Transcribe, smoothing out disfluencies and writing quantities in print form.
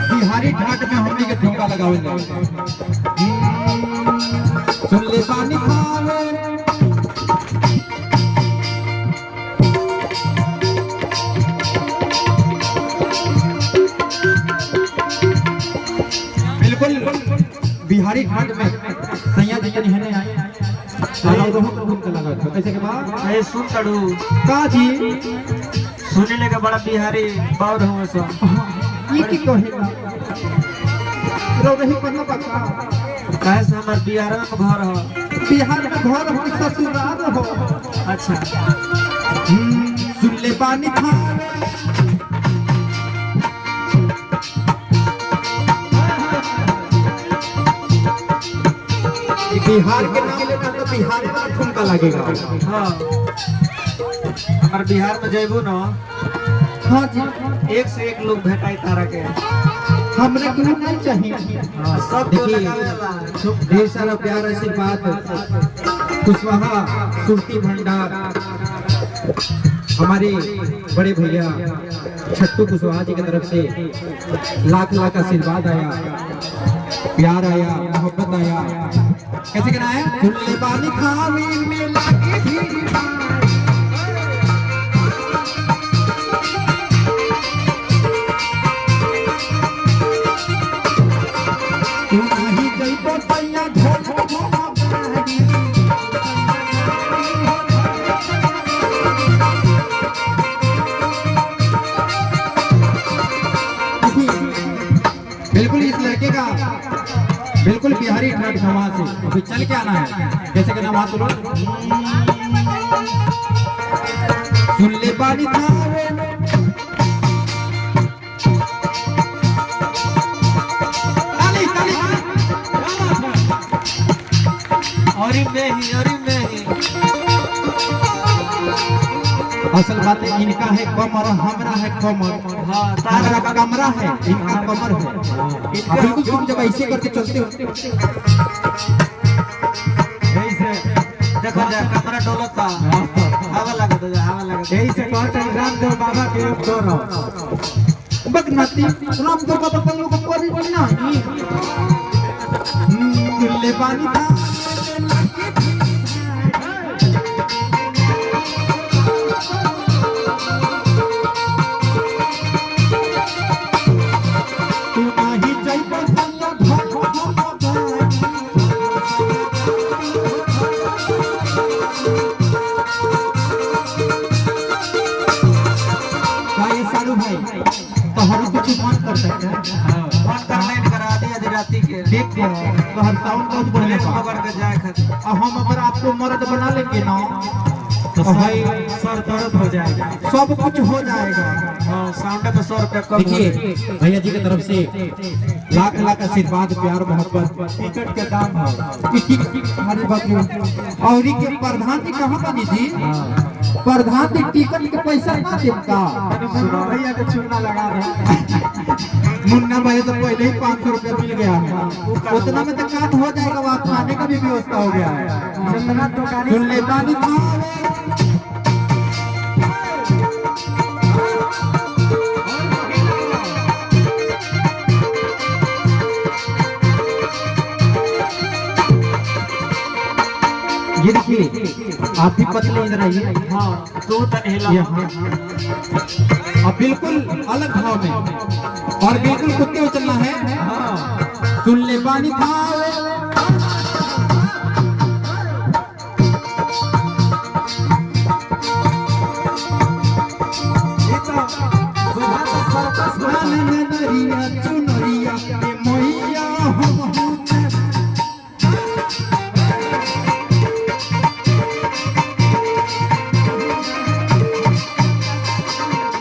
बिहारी ठाट में हमनी के ठुमका लगावल जाए। सुन ले पानी खावे बिल्कुल बिहारी ठाट में सैया जी नहीं है आए और ठुमका लगा कैसे के बा ए सुन तड़ू का जी सुने ले के बड़ा बिहारी बाउर हुआ सो ये की कहेगा रो रही पन्ना पक्का काहे से हमार बिहार में घर हो बिहार में घर हो ससुराल हो। अच्छा सुन ले पानी था बिहार के नाम लेना तो बिहार में ठुमका लगेगा। हाँ हमार बिहार में जेबू ना हाँ जी एक से एक लोग भेटाई तारा के हमने क्यों नहीं चाहिए। हाँ, सब देखिए ढेर सारा प्यार ऐसी बात कुशवाहा सुरती भंडार हमारे बड़े भैया छट्टू कुशवाहा जी की तरफ से लाख लाख आशीर्वाद आया, प्यार आया, मोहब्बत आया। कैसे कहना है झुल्ले पानी खावे में लागे भी तू नहीं जइबो पैया झोल बिल्कुल इस लड़के का बिल्कुल बिहारी ठाट समाज से अभी चल के आना है। कैसे कहना बात बोलो सुन ले पानी था और मैं ही असल बात है इनका है कमर हमरा है कमर। हाँ हमारा कमरा है इनका कमर है। अब बिल्कुल तुम जब ऐसे करके चलते हो ऐसे देखो जा कमरा डोलता हवा लगता है हवा लगता यही से कहते हैं रामदेव बाबा के योग करो बगनाती रामदेव बाबा का योग करी नहीं ले पानी था भाई तो हर कुछ मन कर सकते हैं। मन करने करा दी आधी राती के देखो तो हर साउंड बहुत बढ़िया पकड़ के जाए खातिर और हम अगर आपको मर्द बना लेंगे ना तो भाई सर दर्द हो जाएगा, सब कुछ हो जाएगा। हाँ साउंड पे 100 रुपया कम। देखिए भैया जी की तरफ से लाख लाख आशीर्वाद प्यार मोहब्बत टिकट के दाम हो हमारी बात और के प्रधान जी कहाँ बनी थी प्रधान जी टिकट के पैसा ना देता भैया के चूना लगा दे मुन्ना भाई तो पहले ही 500 रुपया मिल गया है उतना में तो काट हो जाएगा वहाँ खाने का भी व्यवस्था हो गया है। सुन ले पानी ये देखिए आप भी पतले इधर आइए। हाँ दो तन हिला अब बिल्कुल अलग भाव में और बिल्कुल कुत्ते उचलना है। सुन ले पानी था